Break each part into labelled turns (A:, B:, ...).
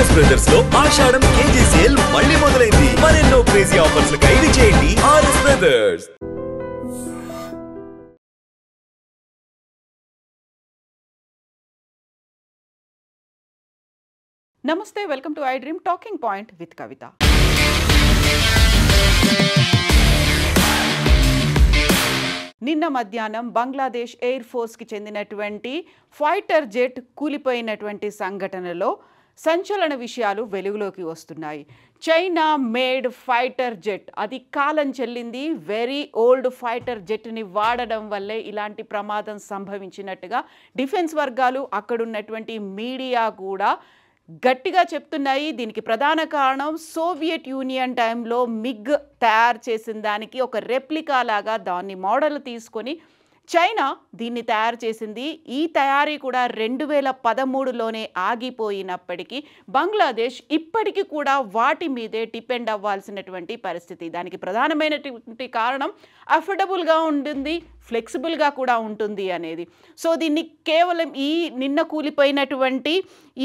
A: RS brothers లో ఆషాఢం KG sale మళ్ళీ మొదలైంది. మరెన్నో క్రేజీ ఆఫర్స్ ఖైదీ చేయండి ఆర్ఎస్ బ్రదర్స్.
B: నమస్తే, welcome to iDream talking point with Kavitha. నిన్న మధ్యాహ్నం బంగ్లాదేశ్ ఎయిర్ ఫోర్స్కి చెందినటువంటి ఫైటర్ జెట్ కూలిపోయినటువంటి సంఘటనలో సంచలన విషయాలు వెలుగులోకి వస్తున్నాయి. చైనా మేడ్ ఫైటర్ జెట్, అది కాలం చెల్లింది. వెరీ ఓల్డ్ ఫైటర్ జెట్ని వాడడం వల్లే ఇలాంటి ప్రమాదం సంభవించినట్టుగా డిఫెన్స్ వర్గాలు, అక్కడున్నటువంటి మీడియా కూడా గట్టిగా చెప్తున్నాయి. దీనికి ప్రధాన కారణం సోవియట్ యూనియన్ టైంలో మిగ్ తయారు చేసిన దానికి ఒక రెప్లికా లాగా దాన్ని మోడల్ తీసుకొని చైనా దీన్ని తయారు చేసింది. ఈ తయారీ కూడా 2013లోనే ఆగిపోయినప్పటికీ బంగ్లాదేశ్ ఇప్పటికీ కూడా వాటి మీదే డిపెండ్ అవ్వాల్సినటువంటి పరిస్థితి. దానికి ప్రధానమైనటువంటి కారణం అఫోర్డబుల్గా ఉంటుంది, ఫ్లెక్సిబుల్గా కూడా ఉంటుంది అనేది. సో దీన్ని కేవలం ఈ నిన్న కూలిపోయినటువంటి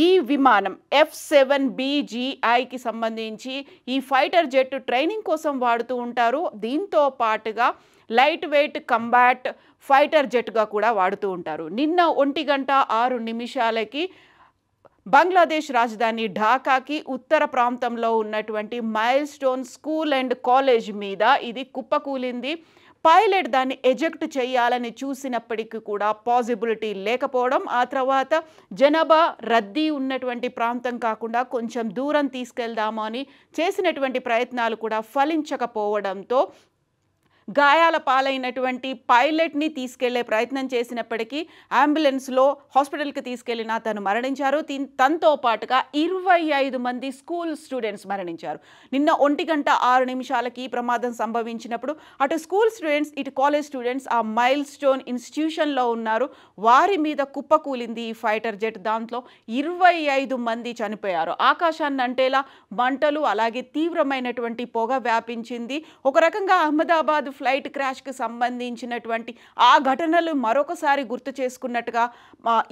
B: ఈ విమానం F-7BGIకి సంబంధించి ఈ ఫైటర్ జెట్ ట్రైనింగ్ కోసం వాడుతూ ఉంటారు. దీంతో పాటుగా లైట్ వెయిట్ కంబాట్ ఫైటర్ జెట్గా కూడా వాడుతూ ఉంటారు. నిన్న 1:06 బంగ్లాదేశ్ రాజధాని ఢాకాకి ఉత్తర ప్రాంతంలో ఉన్నటువంటి mile stone school and college మీద ఇది కుప్పకూలింది. పైలట్ దాన్ని ఎజెక్ట్ చేయాలని చూసినప్పటికీ కూడా పాసిబిలిటీ లేకపోవడం, ఆ తర్వాత జనాభా రద్దీ ఉన్నటువంటి ప్రాంతం కాకుండా కొంచెం దూరం తీసుకెళ్దాము అని చేసినటువంటి ప్రయత్నాలు కూడా ఫలించకపోవడంతో గాయాల పాలైనటువంటి పైలట్ని తీసుకెళ్లే ప్రయత్నం చేసినప్పటికీ అంబులెన్స్లో హాస్పిటల్కి తీసుకెళ్లిన తను మరణించారు. తనతో పాటుగా 25 మంది స్కూల్ స్టూడెంట్స్ మరణించారు. నిన్న 1:06 ప్రమాదం సంభవించినప్పుడు అటు స్కూల్ స్టూడెంట్స్, ఇటు కాలేజ్ స్టూడెంట్స్ ఆ మైల్ స్టోన్ ఇన్స్టిట్యూషన్లో ఉన్నారు. వారి మీద కుప్పకూలింది ఈ ఫైటర్ జెట్. దాంట్లో 25 మంది చనిపోయారు. ఆకాశాన్ని అంటేలా మంటలు, అలాగే తీవ్రమైనటువంటి పొగ వ్యాపించింది. ఒక రకంగా అహ్మదాబాద్ ఫ్లైట్ క్రాష్కి సంబంధించినటువంటి ఆ ఘటనలు మరొకసారి గుర్తు చేసుకున్నట్టుగా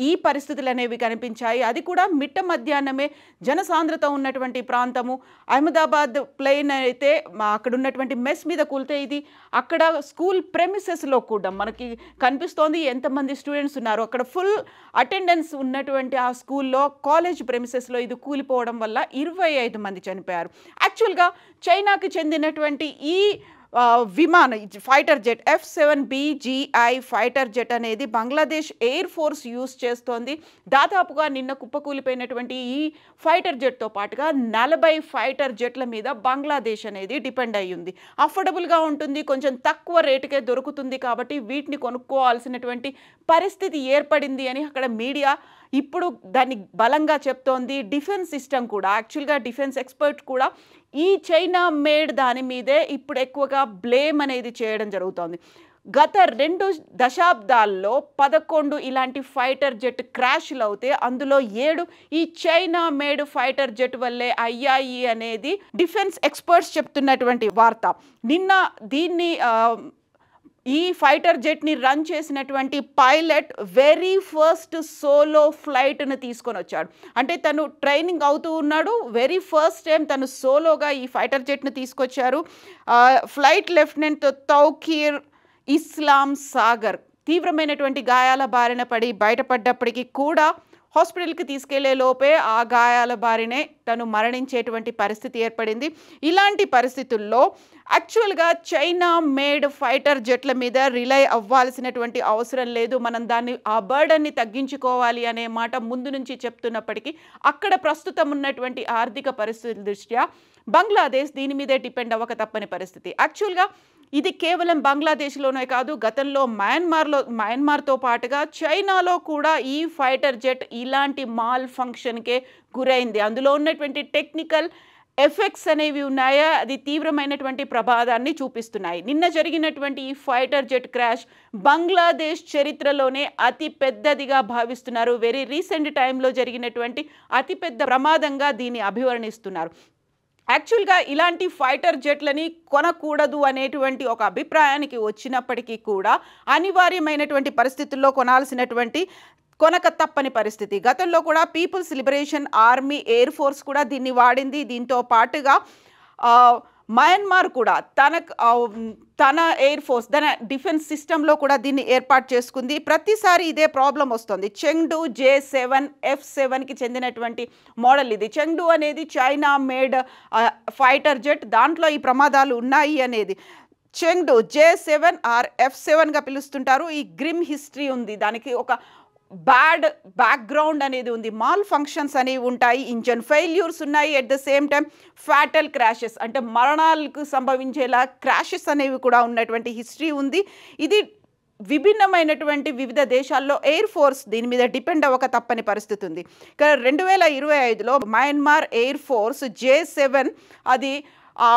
B: ఈ పరిస్థితులు అనేవి కనిపించాయి. అది కూడా మిట్ట మధ్యాహ్నమే జనసాంద్రత ఉన్నటువంటి ప్రాంతము. అహ్మదాబాద్ ప్లేన్ అయితే అక్కడ ఉన్నటువంటి మెస్ మీద కూలితే ఇది అక్కడ స్కూల్ ప్రెమిసెస్లో కూడా మనకి కనిపిస్తోంది ఎంతమంది స్టూడెంట్స్ ఉన్నారు. అక్కడ ఫుల్ అటెండెన్స్ ఉన్నటువంటి ఆ స్కూల్లో కాలేజ్ ప్రెమిసెస్లో ఇది కూలిపోవడం వల్ల 25 మంది చనిపోయారు. యాక్చువల్గా చైనాకి చెందినటువంటి ఈ విమానం fighter jet F-7BGI fighter jet అనేది బంగ్లాదేశ్ ఎయిర్ ఫోర్స్ యూజ్ చేస్తోంది. దాదాపుగా నిన్న కుప్పకూలిపోయినటువంటి ఈ ఫైటర్ జెట్తో పాటుగా 40 ఫైటర్ జెట్ల మీద బంగ్లాదేశ్ అనేది డిపెండ్ అయ్యింది. అఫోర్డబుల్గా ఉంటుంది, కొంచెం తక్కువ రేటుకే దొరుకుతుంది కాబట్టి వీటిని కొనుక్కోవాల్సినటువంటి పరిస్థితి ఏర్పడింది అని అక్కడ మీడియా ఇప్పుడు దాన్ని బలంగా చెప్తోంది. డిఫెన్స్ సిస్టమ్ కూడా, యాక్చువల్గా డిఫెన్స్ ఎక్స్పర్ట్ కూడా ఈ చైనా మేడ్ దాని మీదే ఇప్పుడు ఎక్కువగా బ్లేమ్ అనేది చేయడం జరుగుతోంది. గత 2 దశాబ్దాల్లో 11 ఇలాంటి ఫైటర్ జెట్ క్రాష్లు అవుతే అందులో 7 ఈ చైనా మేడ్ ఫైటర్ జెట్ వల్లే అయ్యాయి అనేది డిఫెన్స్ ఎక్స్పర్ట్స్ చెప్తున్నటువంటి వార్త. నిన్న దీన్ని ఈ ఫైటర్ జెట్ని రన్ చేసినటువంటి పైలట్ వెరీ ఫస్ట్ సోలో ఫ్లైట్ను తీసుకొని వచ్చాడు. అంటే తను ట్రైనింగ్ అవుతూ ఉన్నాడు, వెరీ ఫస్ట్ టైం తను సోలోగా ఈ ఫైటర్ జెట్ని తీసుకొచ్చారు. ఫ్లైట్ లెఫ్టినెంట్ తౌకీర్ ఇస్లాం సాగర్ తీవ్రమైనటువంటి గాయాల బారిన పడి బయటపడ్డప్పటికీ కూడా హాస్పిటల్కి తీసుకెళ్లే లోపే ఆ గాయాల బారినే తను మరణించేటువంటి పరిస్థితి ఏర్పడింది. ఇలాంటి పరిస్థితుల్లో యాక్చువల్గా చైనా మేడ్ ఫైటర్ జెట్ల మీద రిలై అవ్వాల్సినటువంటి అవసరం లేదు, మనం దాన్ని ఆ బర్డన్ని తగ్గించుకోవాలి అనే మాట ముందు నుంచి చెప్తున్నప్పటికీ అక్కడ ప్రస్తుతం ఉన్నటువంటి ఆర్థిక పరిస్థితుల దృష్ట్యా బంగ్లాదేశ్ దీని మీదే డిపెండ్ అవ్వక తప్పని పరిస్థితి. యాక్చువల్గా ఇది కేవలం బంగ్లాదేశ్లోనే కాదు, గతంలో మయన్మార్తో పాటుగా చైనాలో కూడా ఈ ఫైటర్ జెట్ ఇలాంటి మాల్ ఫంక్షన్కే గురైంది. అందులో ఉన్నటువంటి టెక్నికల్ ఎఫెక్ట్స్ అనేవి ఉన్నాయా, అది తీవ్రమైనటువంటి ప్రమాదాన్ని చూపిస్తున్నాయి. నిన్న జరిగినటువంటి ఈ ఫైటర్ జెట్ క్రాష్ బంగ్లాదేశ్ చరిత్రలోనే అతి పెద్దదిగా భావిస్తున్నారు. వెరీ రీసెంట్ టైంలో జరిగినటువంటి అతిపెద్ద ప్రమాదంగా దీన్ని అభివర్ణిస్తున్నారు. యాక్చువల్గా ఇలాంటి ఫైటర్ జెట్లని కొనకూడదు అనేటువంటి ఒక అభిప్రాయానికి వచ్చినప్పటికీ కూడా అనివార్యమైనటువంటి పరిస్థితుల్లో కొనాల్సినటువంటి కొనక తప్పని పరిస్థితి. గతంలో కూడా people's liberation army, air force కూడా దీన్ని వాడింది. దీంతో పాటుగా మయన్మార్ కూడా తన ఎయిర్ ఫోర్స్, తన డిఫెన్స్ సిస్టంలో కూడా దీన్ని ఏర్పాటు చేసుకుంది. ప్రతిసారి ఇదే ప్రాబ్లం వస్తుంది. చెంగ్డు J7F7కి చెందినటువంటి మోడల్ ఇది. చెంగ్డు అనేది చైనా మేడ్ ఫైటర్ జెట్. దాంట్లో ఈ ప్రమాదాలు ఉన్నాయి అనేది. చెంగ్డు J7 ఆర్ F7గా పిలుస్తుంటారు. ఈ గ్రిమ్ హిస్టరీ ఉంది, దానికి ఒక బ్యాక్గ్రౌండ్ అనేది ఉంది, మాల్ ఫంక్షన్స్ అనేవి ఉంటాయి, ఇంజన్ ఫెయిల్యూర్స్ ఉన్నాయి, at the same time fatal crashes అంటే మరణాలకు సంభవించేలా క్రాషెస్ అనేవి కూడా ఉన్నటువంటి హిస్టరీ ఉంది. ఇది విభిన్నమైనటువంటి వివిధ దేశాల్లో ఎయిర్ ఫోర్స్ దీని మీద డిపెండ్ అవ్వక తప్పని పరిస్థితి ఉంది. 2025లో మయన్మార్ ఎయిర్ ఫోర్స్ J7 అది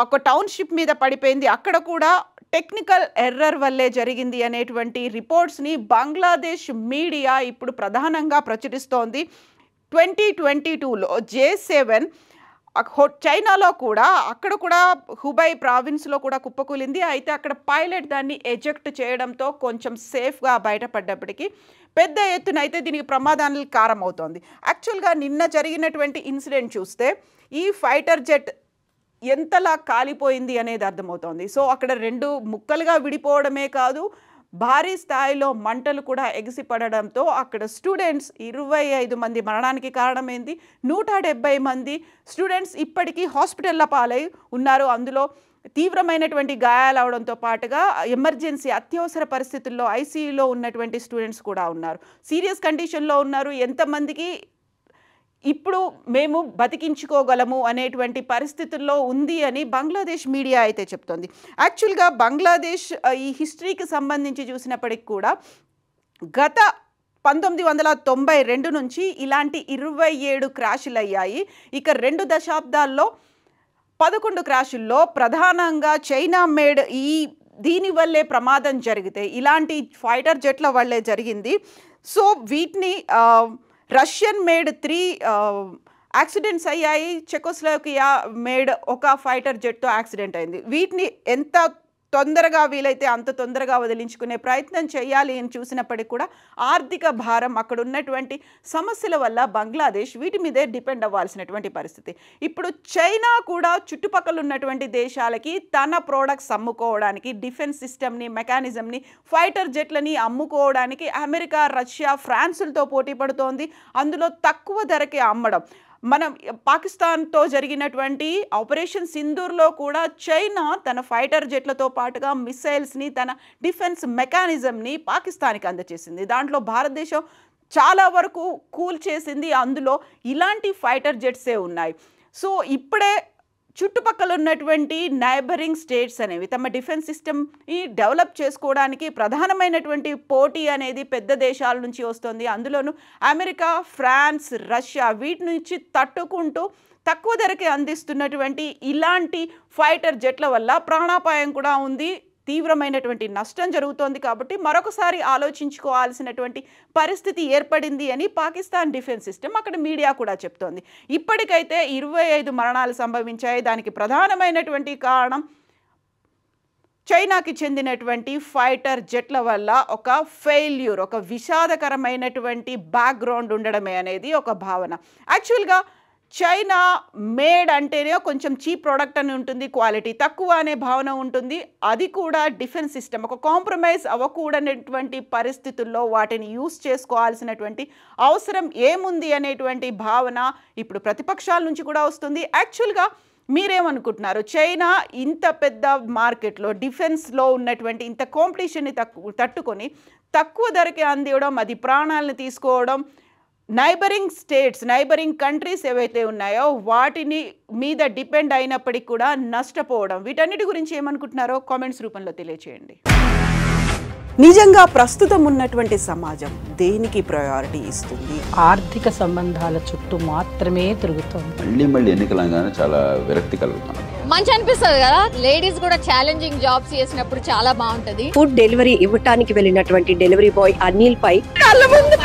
B: ఒక టౌన్షిప్ మీద పడిపోయింది. అక్కడ కూడా టెక్నికల్ ఎర్రర్ వల్లే జరిగింది అనేటువంటి రిపోర్ట్స్ని బంగ్లాదేశ్ మీడియా ఇప్పుడు ప్రధానంగా ప్రచురిస్తోంది. 2022లో J7 చైనాలో కూడా అక్కడ కూడా హుబై ప్రావిన్స్లో కూడా కుప్పకూలింది. అయితే అక్కడ పైలట్ దాన్ని ఎజెక్ట్ చేయడంతో కొంచెం సేఫ్గా బయటపడ్డప్పటికీ పెద్ద ఎత్తున అయితే దీనికి ప్రమాదానికి కారణమవుతోంది. యాక్చువల్గా నిన్న జరిగినటువంటి ఇన్సిడెంట్ చూస్తే ఈ ఫైటర్ జెట్ ఎంతలా కాలిపోయింది అనేది అర్థమవుతోంది. సో అక్కడ 2 ముక్కలుగా విడిపోవడమే కాదు, భారీ స్థాయిలో మంటలు కూడా ఎగిసిపడడంతో అక్కడ స్టూడెంట్స్ 25 మంది మరణానికి కారణమైంది. 170 మంది స్టూడెంట్స్ ఇప్పటికీ హాస్పిటల్ల పాలై ఉన్నారు. అందులో తీవ్రమైనటువంటి గాయాలు అవడంతో పాటుగా ఎమర్జెన్సీ అత్యవసర పరిస్థితుల్లో ఐసీయూలో ఉన్నటువంటి స్టూడెంట్స్ కూడా ఉన్నారు. సీరియస్ కండిషన్లో ఉన్నారు. ఎంతమందికి ఇప్పుడు మేము బతికించుకోగలము అనేటువంటి పరిస్థితుల్లో ఉంది అని బంగ్లాదేశ్ మీడియా అయితే చెప్తోంది. యాక్చువల్గా బంగ్లాదేశ్ ఈ హిస్టరీకి సంబంధించి చూసినప్పటికి కూడా గత 1992 నుంచి ఇలాంటి 27 క్రాషులు అయ్యాయి. ఇక 2 దశాబ్దాల్లో 11 క్రాషుల్లో ప్రధానంగా చైనా మేడ్ దీనివల్లే ప్రమాదం జరిగితే ఇలాంటి ఫైటర్ జెట్ల వల్లే జరిగింది. సో వీటిని రష్యన్ మేడ్ 3 యాక్సిడెంట్స్ అయ్యాయి. చెకోస్లోవాకియా మేడ్ ఒక ఫైటర్ జెట్తో యాక్సిడెంట్ అయింది. వీటిని ఎంత తొందరగా వీలైతే అంత తొందరగా వదిలించుకునే ప్రయత్నం చేయాలి అని చూసినప్పటికీ కూడా ఆర్థిక భారం, అక్కడ ఉన్నటువంటి సమస్యల వల్ల బంగ్లాదేశ్ వీటి మీదే డిపెండ్ అవ్వాల్సినటువంటి పరిస్థితి. ఇప్పుడు చైనా కూడా చుట్టుపక్కల ఉన్నటువంటి దేశాలకి తన ప్రోడక్ట్స్ అమ్ముకోవడానికి, డిఫెన్స్ సిస్టమ్ని, మెకానిజంని, ఫైటర్ జెట్లని అమ్ముకోవడానికి అమెరికా, రష్యా, ఫ్రాన్స్లతో పోటీ పడుతోంది. అందులో తక్కువ ధరకే అమ్మడం. మనం పాకిస్తాన్తో జరిగినటువంటి ఆపరేషన్ సింధూర్లో కూడా చైనా తన ఫైటర్ జెట్లతో పాటుగా మిసైల్స్ని, తన డిఫెన్స్ మెకానిజంని పాకిస్తాన్కి అందజేసింది. దాంట్లో భారతదేశం చాలా వరకు కూల్ చేసింది. అందులో ఇలాంటి ఫైటర్ జెట్సే ఉన్నాయి. సో ఇప్పుడే చుట్టుపక్కల ఉన్నటువంటి నైబరింగ్ స్టేట్స్ అనేవి తమ డిఫెన్స్ సిస్టమ్ని డెవలప్ చేసుకోవడానికి ప్రధానమైనటువంటి పోటీ అనేది పెద్ద దేశాల నుంచి వస్తుంది. అందులోనూ అమెరికా, ఫ్రాన్స్, రష్యా వీటి నుంచి తట్టుకుంటూ తక్కువ ధరకే అందిస్తున్నటువంటి ఇలాంటి ఫైటర్ జెట్ల వల్ల ప్రాణాపాయం కూడా ఉంది, తీవ్రమైనటువంటి నష్టం జరుగుతోంది. కాబట్టి మరొకసారి ఆలోచించుకోవాల్సినటువంటి పరిస్థితి ఏర్పడింది అని పాకిస్తాన్ డిఫెన్స్ సిస్టమ్ అక్కడ మీడియా కూడా చెప్తోంది. ఇప్పటికైతే 25 మరణాలు సంభవించాయి. దానికి ప్రధానమైనటువంటి కారణం చైనాకి చెందినటువంటి ఫైటర్ జెట్ల వల్ల ఒక ఫెయిల్యూర్, ఒక విషాదకరమైనటువంటి బ్యాక్గ్రౌండ్ ఉండడమే అనేది ఒక భావన. యాక్చువల్గా చైనా మేడ్ అంటేనే కొంచెం చీప్ ప్రోడక్ట్ అని ఉంటుంది, క్వాలిటీ తక్కువ అనే భావన ఉంటుంది. అది కూడా డిఫెన్స్ సిస్టమ్ ఒక కాంప్రమైజ్ అవ్వకూడనటువంటి పరిస్థితుల్లో వాటిని యూస్ చేసుకోవాల్సినటువంటి అవసరం ఏముంది అనేటువంటి భావన ఇప్పుడు ప్రతిపక్షాల నుంచి కూడా వస్తుంది. యాక్చువల్గా మీరేమనుకుంటున్నారు? చైనా ఇంత పెద్ద మార్కెట్లో డిఫెన్స్లో ఉన్నటువంటి ఇంత కాంపిటీషన్ని తట్టుకొని తక్కువ ధరకే అందివ్వడం, అది ప్రాణాలను తీసుకోవడం, నైబరింగ్ స్టేట్స్, నైబరింగ్ కంట్రీస్ ఏవైతే ఉన్నాయో వాటిని మీద డిపెండ్ అయినప్పటికీ కూడా నష్టపోవడం, వీటన్నిటి గురించి ఏమనుకుంటున్నారో కామెంట్స్ రూపంలో తెలియచేయండి. నిజంగా ప్రస్తుతం ఉన్నటువంటి సమాజం దేనికి ప్రయారిటీ ఇస్తుంది?
C: ఆర్థిక సంబంధాల చుట్టూ మాత్రమే తిరుగుతోంది.
D: మళ్ళీ ఎన్నికలంగానే చాలా విరక్తి కలుగుతాను.
E: మంచి అనిపిస్తుంది కదా, లేడీస్ కూడా ఛాలెంజింగ్ జాబ్స్ చేసినప్పుడు చాలా బాగుంటది.
F: ఫుడ్ డెలివరీ ఇవ్వటానికి వెళ్ళినటువంటి డెలివరీ బాయ్ అనిల్ పై కళ్ళ ముందు